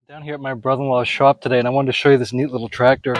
Down here at my brother-in-law's shop today, and I wanted to show you this neat little tractor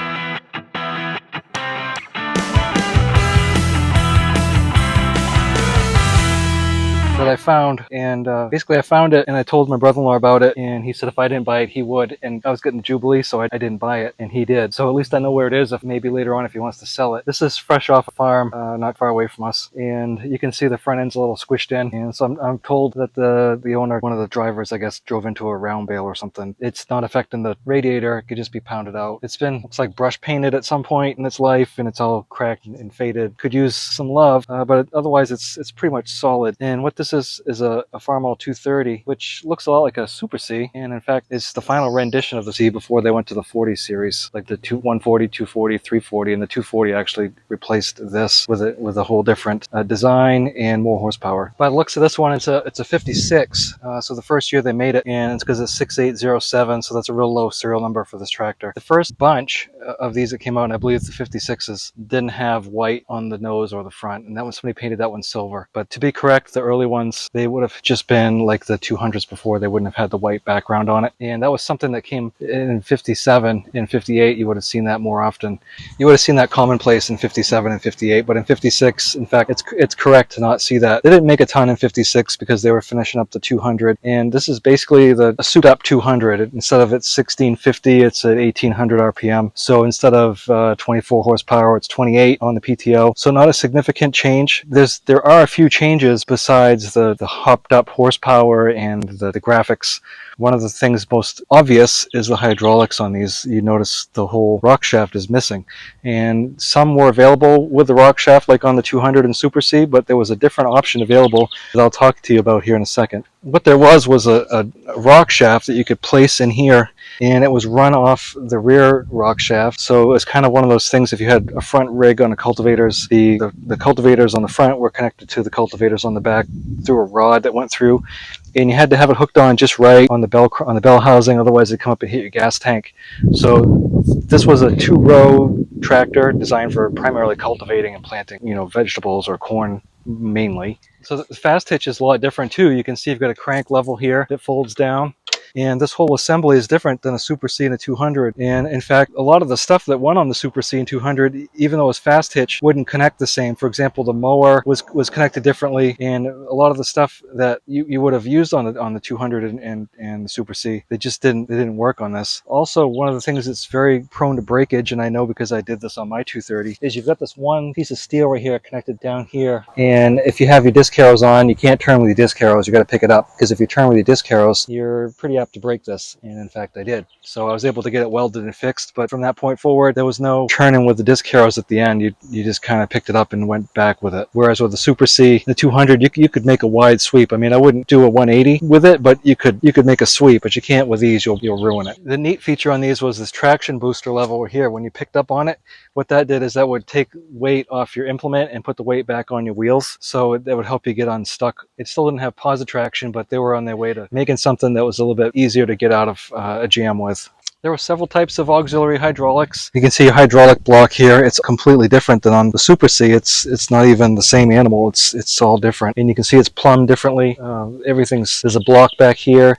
that I found. And basically I found it and I told my brother-in-law about it, and he said if I didn't buy it he would, and I was getting the Jubilee, so I didn't buy it and he did. So at least I know where it is, if maybe later on if he wants to sell it. This is fresh off a farm not far away from us, and you can see the front end's a little squished in, and so I'm told that the owner, one of the drivers I guess, drove into a round bale or something. It's not affecting the radiator, it could just be pounded out. It's been, looks like, brush painted at some point in its life, and it's all cracked and faded. Could use some love, but otherwise it's pretty much solid. And what this is a Farmall 230, which looks a lot like a Super C, and in fact it's the final rendition of the C before they went to the 40 series, like the 140, 240, 340, and the 240 actually replaced this with a whole different design and more horsepower. By the looks of this one, it's a 56, so the first year they made it, and it's because it's 6807, so that's a real low serial number for this tractor. The first bunch of these that came out, and I believe the 56s, didn't have white on the nose or the front, and that one, somebody painted that one silver. But to be correct, the early ones, they would have just been like the 200s before. They wouldn't have had the white background on it, and that was something that came in 57. In 58 you would have seen that more often. You would have seen that commonplace in 57 and 58, but in 56, in fact, it's correct to not see that. They didn't make a ton in 56 because they were finishing up the 200, and this is basically a souped up 200. Instead of it's 1650, it's at 1800 RPM. So instead of 24 horsepower, it's 28 on the PTO. So not a significant change. There are a few changes besides the hopped up horsepower and the graphics. One of the things most obvious is the hydraulics on these. You notice the whole rock shaft is missing, and some were available with the rock shaft like on the 200 and Super C, but there was a different option available that I'll talk to you about here in a second. What there was a rock shaft that you could place in here, and it was run off the rear rock shaft. So it was kind of one of those things, if you had a front rig on a cultivators, the cultivators on the front were connected to the cultivators on the back through a rod that went through, and you had to have it hooked on just right on the bell housing, otherwise it'd come up and hit your gas tank. So this was a 2-row tractor designed for primarily cultivating and planting, vegetables or corn mainly. So the fast hitch is a lot different too. You can see you've got a crank level here that folds down, and this whole assembly is different than a Super C and a 200. And in fact, a lot of the stuff that went on the Super C and 200, even though it was fast hitch, wouldn't connect the same. For example, the mower was connected differently, and a lot of the stuff that you would have used on the 200 and the Super C, they didn't work on this. Also, one of the things that's very prone to breakage, and I know because I did this on my 230, is you've got this one piece of steel right here connected down here, and if you have your disc harrows on, you can't turn with your disc harrows. You got to pick it up, because if you turn with your disc harrows, you're pretty apt to break this, and in fact I did. So I was able to get it welded and fixed, but from that point forward there was no turning with the disc harrows at the end. You just kind of picked it up and went back with it. Whereas with the Super C, the 200, you could make a wide sweep. I mean, I wouldn't do a 180 with it, but you could make a sweep, but you can't with these. You'll ruin it. The neat feature on these was this traction booster level here. When you picked up on it, what that did is that would take weight off your implement and put the weight back on your wheels, so that would help you get unstuck. It still didn't have positive traction, but they were on their way to making something that was a little bit easier to get out of a jam with. There were several types of auxiliary hydraulics. You can see a hydraulic block here. It's completely different than on the Super C. It's not even the same animal. It's all different, and you can see it's plumbed differently. There's a block back here.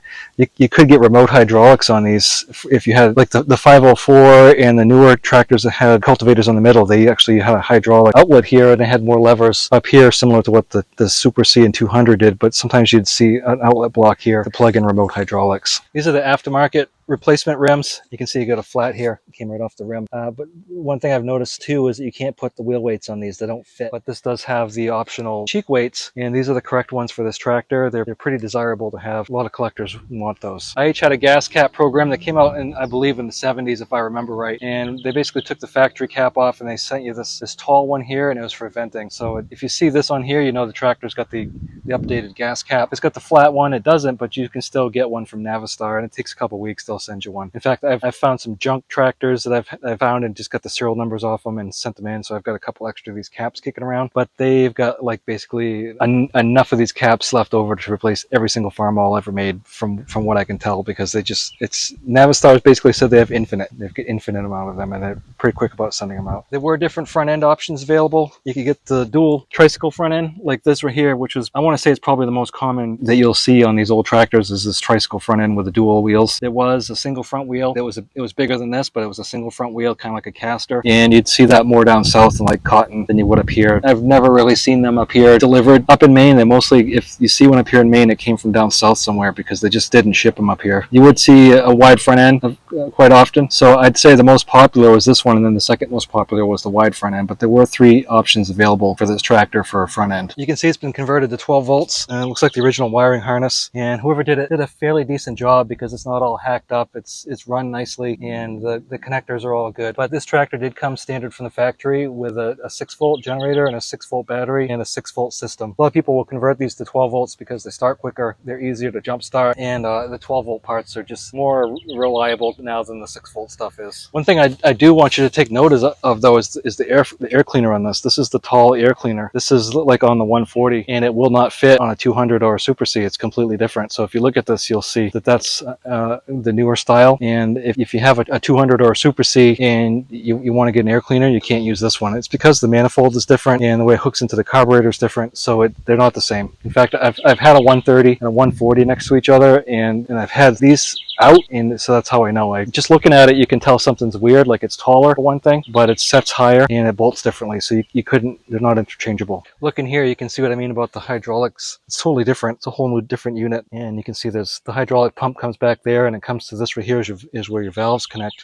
You could get remote hydraulics on these if you had like the 504 and the newer tractors that had cultivators on the middle. They actually had a hydraulic outlet here, and they had more levers up here, similar to what the Super C and 200 did. But sometimes you'd see an outlet block here to plug in remote hydraulics. These are the aftermarket replacement rims. You can see you got a flat here. It came right off the rim. But one thing I've noticed too is that you can't put the wheel weights on these. They don't fit. But this does have the optional cheek weights, and these are the correct ones for this tractor. They're pretty desirable to have. A lot of collectors want those. IH had a gas cap program that came out in, I believe, in the 70s, if I remember right. And they basically took the factory cap off, and they sent you this tall one here, and it was for venting. So if you see this on here, you know the tractor's got the updated gas cap. It's got the flat one. It doesn't, but you can still get one from Navistar, and it takes a couple weeks. They'll send you one. In fact, I've found some junk tractors that I've found and just got the serial numbers off them and sent them in. So I've got a couple extra of these caps kicking around, but they've got like basically enough of these caps left over to replace every single Farmall ever made, from what I can tell, because Navistar's basically said they have infinite. They've got infinite amount of them, and they're pretty quick about sending them out. There were different front end options available. You could get the dual tricycle front end like this right here, which is, I want to say, it's probably the most common that you'll see on these old tractors, is this tricycle front end with the dual wheels. There was was a single front wheel. It was bigger than this, but it was a single front wheel, kind of like a caster. And you'd see that more down south in like Cotton than you would up here. I've never really seen them up here delivered. Up in Maine, they mostly, if you see one up here in Maine, it came from down south somewhere because they just didn't ship them up here. You would see a wide front end quite often. So I'd say the most popular was this one, and then the second most popular was the wide front end. But there were 3 options available for this tractor for a front end. You can see it's been converted to 12 volts, and it looks like the original wiring harness. And whoever did it did a fairly decent job because it's not all hacked up. It's run nicely, and the connectors are all good. But this tractor did come standard from the factory with a 6-volt generator and a 6-volt battery and a 6-volt system. A lot of people will convert these to 12 volts because they start quicker, they're easier to jump start, and the 12-volt parts are just more reliable now than the 6-volt stuff is. One thing I do want you to take note of though is the air cleaner on this. This is the tall air cleaner. This is like on the 140, and it will not fit on a 200 or a Super C. It's completely different. So if you look at this, you'll see that that's the newer style. And if you have a 200 or a Super C and you want to get an air cleaner, you can't use this one. It's because the manifold is different and the way it hooks into the carburetor is different. So they're not the same. In fact, I've had a 130 and a 140 next to each other, and I've had these out, and so that's how I know. Just looking at it, you can tell something's weird, like it's taller for one thing, but it sets higher and it bolts differently, so you couldn't, they're not interchangeable. Looking here, you can see what I mean about the hydraulics. It's totally different. It's a whole new different unit, and you can see there's the hydraulic pump comes back there, and it comes to this right here is where your valves connect.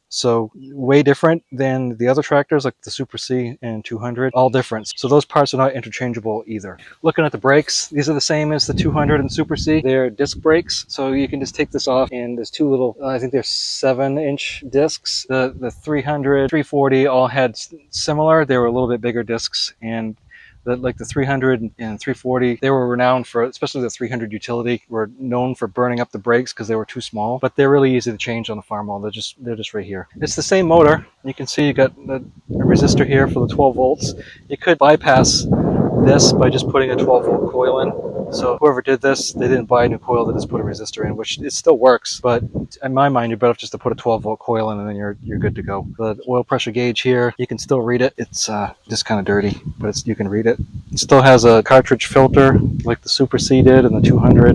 So way different than the other tractors like the Super C and 200, all different. So those parts are not interchangeable either. Looking at the brakes, these are the same as the 200 and Super C. They're disc brakes, so you can just take this off, and there's 2 little, I think they're 7-inch discs. The 300, 340 all had similar. They were a little bit bigger discs, and like the 300 and 340, they were renowned for, especially the 300 utility, were known for burning up the brakes because they were too small. But they're really easy to change on the Farmall. They're just right here. It's the same motor. You can see you got a resistor here for the 12 volts. You could bypass this by just putting a 12-volt coil in. So whoever did this, they didn't buy a new coil, they just put a resistor in, which it still works. But in my mind, you're better off just to put a 12-volt coil in, and then you're good to go. The oil pressure gauge here, you can still read it. It's just kind of dirty, but you can read it. It still has a cartridge filter like the Super C did and the 200.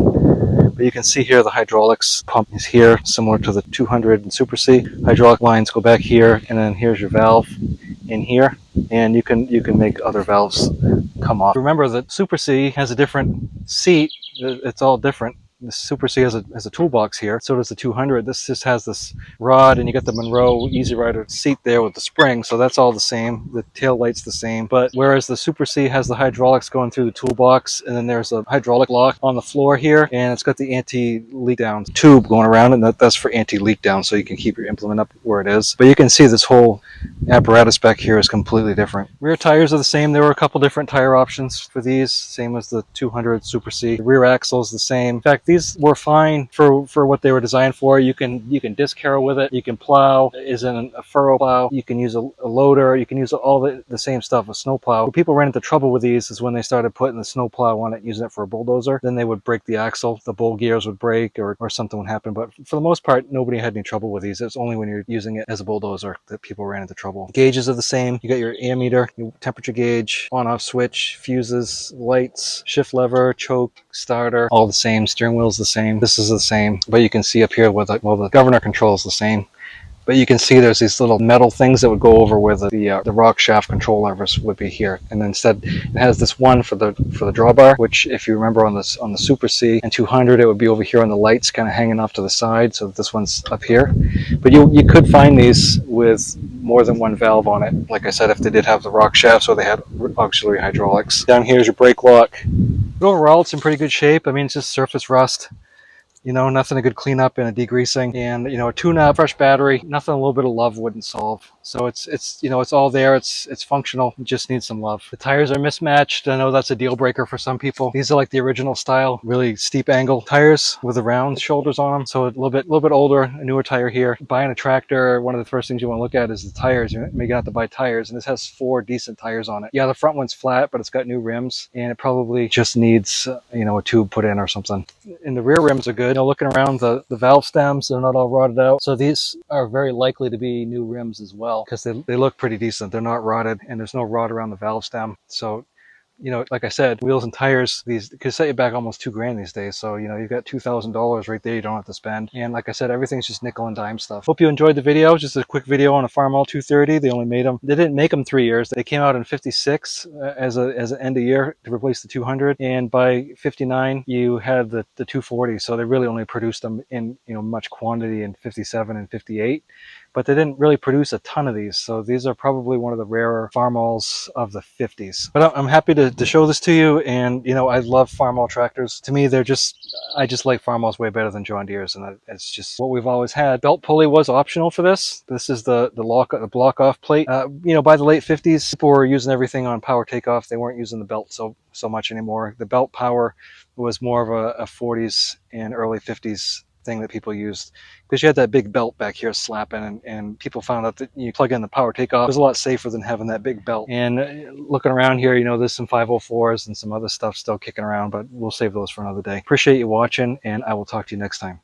But you can see here the hydraulics pump is here, similar to the 200 and Super C. Hydraulic lines go back here, and then here's your valve in here, and you can make other valves come off. Remember that Super C has a different seat. It's all different. The Super C has a toolbox here. So does the 200. This just has this rod, and you got the Monroe Easy Rider seat there with the spring. So that's all the same. The tail light's the same. But whereas the Super C has the hydraulics going through the toolbox, and then there's a hydraulic lock on the floor here, and it's got the anti-leak down tube going around, and that's for anti-leak down, so you can keep your implement up where it is. But you can see this whole apparatus back here is completely different. Rear tires are the same. There were a couple different tire options for these, same as the 200 Super C. The rear axle is the same. In fact, these were fine for what they were designed for. You can disc harrow with it. You can plow, is in a furrow plow. You can use a loader. You can use all the same stuff, a snow plow. Where people ran into trouble with these is when they started putting the snow plow on it, using it for a bulldozer. Then they would break the axle. The bowl gears would break, or something would happen. But for the most part, nobody had any trouble with these. It's only when you're using it as a bulldozer that people ran into trouble. The gauges are the same. You got your ammeter, your temperature gauge, on-off switch, fuses, lights, shift lever, choke, starter, all the same. Steering wheel's the same. This is the same. But you can see up here with the governor control is the same. But you can see there's these little metal things that would go over where the rock shaft control levers would be here. And then instead it has this one for the drawbar, which if you remember on the Super C and 200, it would be over here on the lights kind of hanging off to the side. So this one's up here. But you could find these with more than one valve on it. Like I said, if they did have the rock shafts or they had auxiliary hydraulics. Down here is your brake lock. But overall, it's in pretty good shape. I mean, it's just surface rust. You know, nothing a good cleanup and a degreasing, and a tune-up, fresh battery, nothing a little bit of love wouldn't solve. So it's all there. It's functional. It just needs some love. The tires are mismatched. I know that's a deal breaker for some people. These are like the original style, really steep angle tires with the round shoulders on them. So a little bit older, a newer tire here. Buying a tractor, one of the first things you want to look at is the tires. You may have to buy tires, and this has 4 decent tires on it. Yeah, the front one's flat, but it's got new rims, and it probably just needs a tube put in or something. And the rear rims are good. Looking around the valve stems, they're not all rotted out. So these are very likely to be new rims as well, because they look pretty decent. They're not rotted, and there's no rot around the valve stem. So you know, like I said, wheels and tires, these could set you back almost $2 grand these days. So, you know, you've got $2,000 right there you don't have to spend. And like I said, everything's just nickel and dime stuff. Hope you enjoyed the video. Just a quick video on a Farmall 230. They didn't make them 3 years. They came out in 56 as an end of year to replace the 200. And by 59, you had the 240. So they really only produced them in, you know, much quantity in 57 and 58. But they didn't really produce a ton of these. So these are probably one of the rarer Farmalls of the 50s. But I'm happy to show this to you. And, you know, I love Farmall tractors. To me, I just like Farmalls way better than John Deere's. And it's just what we've always had. Belt pulley was optional for this. This is the block off plate. You know, by the late 50s, people were using everything on power takeoff. They weren't using the belt so much anymore. The belt power was more of a 40s and early 50s thing that people used, because you had that big belt back here slapping, and people found out that you plug in the power takeoff, it was a lot safer than having that big belt. And looking around here, you know, there's some 504s and some other stuff still kicking around, but we'll save those for another day. Appreciate you watching, and I will talk to you next time.